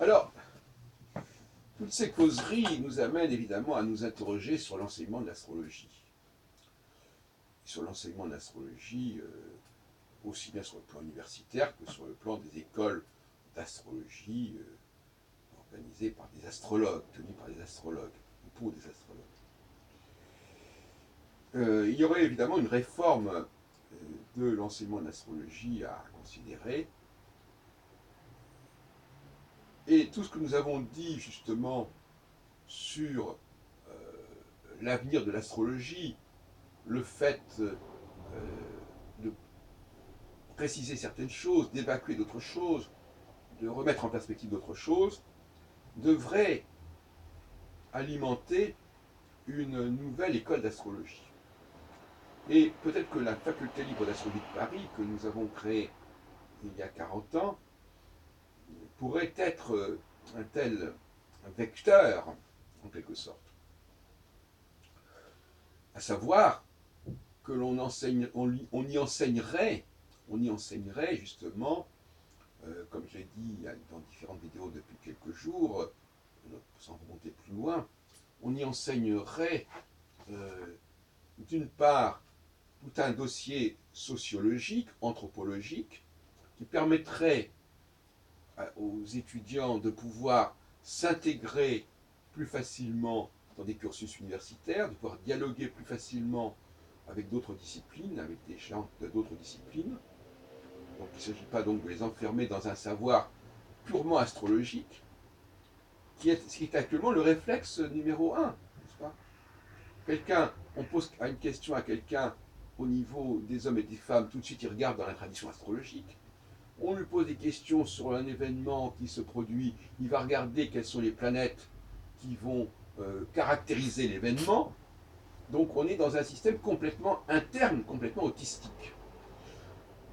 Alors, toutes ces causeries nous amènent évidemment à nous interroger sur l'enseignement de l'astrologie. Sur l'enseignement de l'astrologie, aussi bien sur le plan universitaire que sur le plan des écoles d'astrologie organisées par des astrologues, tenues par des astrologues, ou pour des astrologues. Il y aurait évidemment une réforme de l'enseignement de l'astrologie à considérer. Et tout ce que nous avons dit justement sur l'avenir de l'astrologie, le fait de préciser certaines choses, d'évacuer d'autres choses, de remettre en perspective d'autres choses, devrait alimenter une nouvelle école d'astrologie. Et peut-être que la faculté libre d'astrologie de Paris, que nous avons créée il y a 40 ans, pourrait être un tel vecteur, en quelque sorte. À savoir que on y enseignerait justement, comme je l'ai dit dans différentes vidéos depuis quelques jours, sans remonter plus loin, on y enseignerait d'une part tout un dossier sociologique, anthropologique, qui permettrait aux étudiants de pouvoir s'intégrer plus facilement dans des cursus universitaires, de pouvoir dialoguer plus facilement avec d'autres disciplines, avec des gens d'autres disciplines. Donc il ne s'agit pas donc de les enfermer dans un savoir purement astrologique, ce qui est actuellement le réflexe numéro un, n'est-ce pas? On pose une question à quelqu'un au niveau des hommes et des femmes, tout de suite il regarde dans la tradition astrologique. On lui pose des questions sur un événement qui se produit, il va regarder quelles sont les planètes qui vont caractériser l'événement. Donc on est dans un système complètement interne, complètement autistique.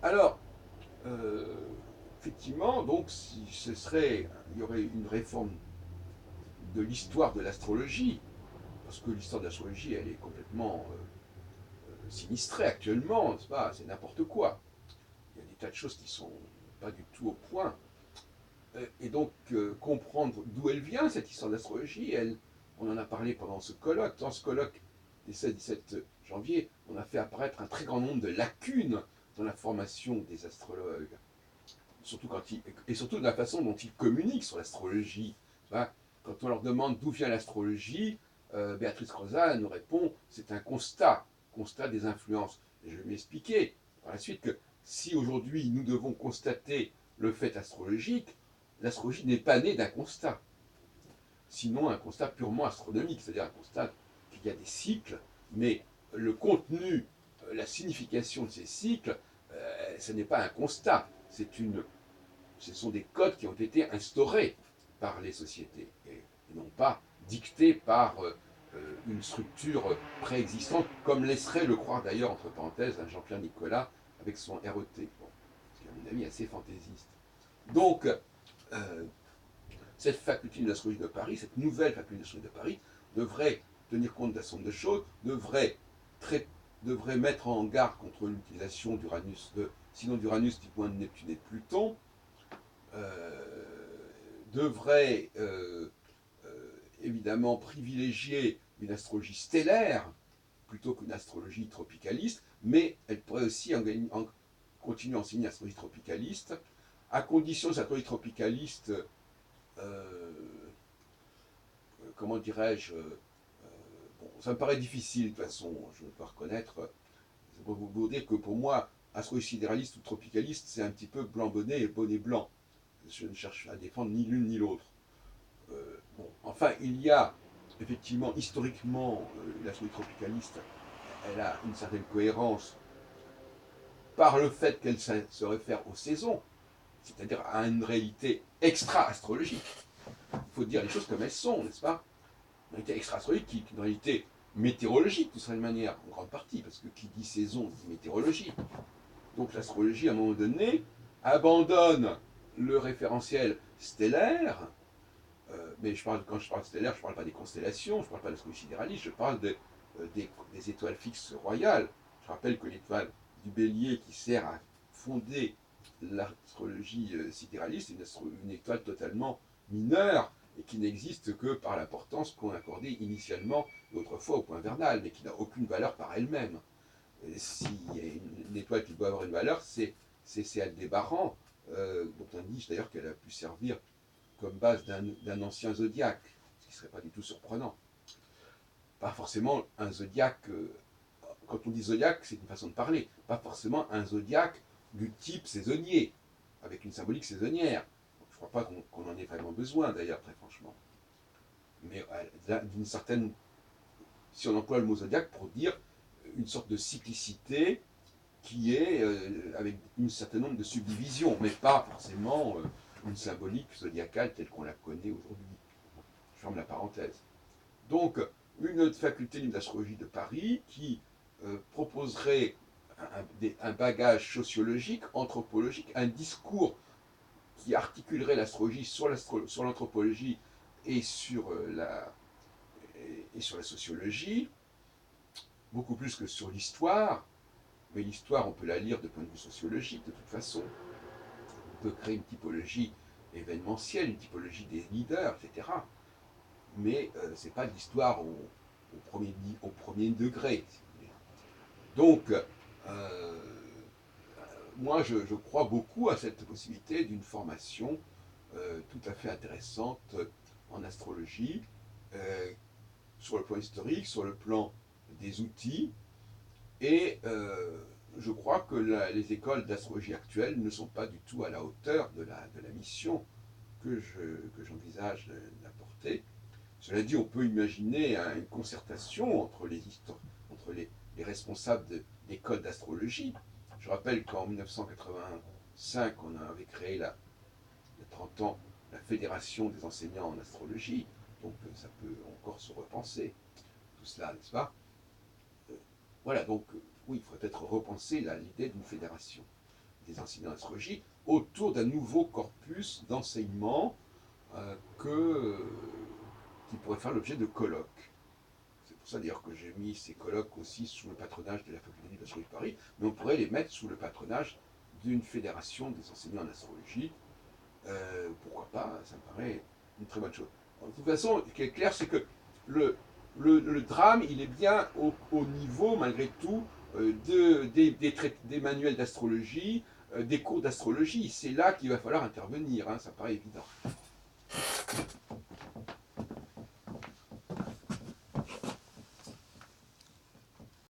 Alors, euh, effectivement, donc, si il y aurait une réforme de l'histoire de l'astrologie, parce que l'histoire de l'astrologie, elle est complètement sinistrée actuellement, n'est-ce pas? C'est n'importe quoi. Il y a des tas de choses qui sont pas du tout au point. Et donc, comprendre d'où elle vient, cette histoire d'astrologie, on en a parlé pendant ce colloque. Dans ce colloque des 16-17 janvier, on a fait apparaître un très grand nombre de lacunes dans la formation des astrologues. Et surtout de la façon dont ils communiquent sur l'astrologie. Quand on leur demande d'où vient l'astrologie, Béatrice Rosa nous répond c'est un constat des influences. Et je vais m'expliquer par la suite que si aujourd'hui nous devons constater le fait astrologique, l'astrologie n'est pas née d'un constat, sinon un constat purement astronomique, c'est-à-dire un constat qu'il y a des cycles, mais le contenu, la signification de ces cycles, ce n'est pas un constat, ce sont des codes qui ont été instaurés par les sociétés, et non pas dictés par une structure préexistante, comme laisserait le croire d'ailleurs, entre parenthèses, Jean-Pierre Nicolas avec son RET, bon, ce qui est à mon avis assez fantaisiste. Donc, cette faculté d'astrologie de Paris, cette nouvelle faculté d'astrologie de Paris, devrait tenir compte d'un certain nombre de choses, devrait mettre en garde contre l'utilisation d'Uranus, sinon d'Uranus, du point de Neptune et de Pluton, devrait évidemment privilégier une astrologie stellaire plutôt qu'une astrologie tropicaliste, mais elle pourrait aussi continuer à enseigner l'astrologie tropicaliste, à condition que l'astrologie tropicaliste comment dirais-je, bon, ça me paraît difficile de toute façon, je dois reconnaître, pour vous dire que pour moi, astrologie sidéraliste ou tropicaliste, c'est un petit peu blanc bonnet et bonnet blanc. Je ne cherche à défendre ni l'une ni l'autre. Bon, enfin, il y a effectivement, historiquement, l'astrologie tropicaliste, elle a une certaine cohérence par le fait qu'elle se réfère aux saisons, c'est-à-dire à une réalité extra-astrologique. Il faut dire les choses comme elles sont, n'est-ce pas? Une réalité extra-astrologique qui est une réalité météorologique, de certaine manière, en grande partie, parce que qui dit saison dit météorologie. Donc l'astrologie, à un moment donné, abandonne le référentiel stellaire, mais quand je parle de stellaire, je ne parle pas des constellations, je ne parle pas de l'astrologie sidéraliste, je parle des étoiles fixes royales. Je rappelle que l'étoile du bélier qui sert à fonder l'astrologie sidéraliste est une étoile totalement mineure et qui n'existe que par l'importance qu'on accordait initialement autrefois au point vernal, mais qui n'a aucune valeur par elle-même. S'il y a une étoile qui doit avoir une valeur, c'est Aldébaran, dont on dit d'ailleurs qu'elle a pu servir comme base d'un ancien zodiaque, ce qui ne serait pas du tout surprenant. Pas forcément un zodiaque, quand on dit zodiaque, c'est une façon de parler, pas forcément un zodiaque du type saisonnier, avec une symbolique saisonnière. Je ne crois pas qu'on en ait vraiment besoin, d'ailleurs, très franchement. Mais d'une certaine, si on emploie le mot zodiaque pour dire une sorte de cyclicité qui est avec un certain nombre de subdivisions, mais pas forcément une symbolique zodiacale telle qu'on la connaît aujourd'hui. Je ferme la parenthèse. Donc, une faculté d'astrologie de Paris qui proposerait un bagage sociologique, anthropologique, un discours qui articulerait l'astrologie sur l'anthropologie et et sur la sociologie, beaucoup plus que sur l'histoire. Mais l'histoire, on peut la lire de point de vue sociologique, de toute façon. On peut créer une typologie événementielle, une typologie des leaders, etc. Mais ce n'est pas de l'histoire au premier degré. Si vous voulez. Donc, moi, je crois beaucoup à cette possibilité d'une formation tout à fait intéressante en astrologie, euh, sur le plan historique, sur le plan des outils, et je crois que les écoles d'astrologie actuelles ne sont pas du tout à la hauteur de la mission que j'envisage d'apporter. Cela dit, on peut imaginer une concertation entre les responsables d'écoles d'astrologie. Je rappelle qu'en 1985, on avait créé, il y a 30 ans, la Fédération des enseignants en astrologie. Donc ça peut encore se repenser, tout cela, n'est-ce pas? Voilà, donc oui, il faudrait peut-être repenser l'idée d'une fédération des enseignants en astrologie autour d'un nouveau corpus d'enseignement qui pourrait faire l'objet de colloques. C'est pour ça d'ailleurs que j'ai mis ces colloques aussi sous le patronage de la faculté d'astrologie de Paris, mais on pourrait les mettre sous le patronage d'une fédération des enseignants en astrologie. Pourquoi pas, ça me paraît une très bonne chose. De toute façon, ce qui est clair, c'est que le, le drame, il est bien au niveau, malgré tout, des manuels d'astrologie, des cours d'astrologie. C'est là qu'il va falloir intervenir, hein, ça paraît évident.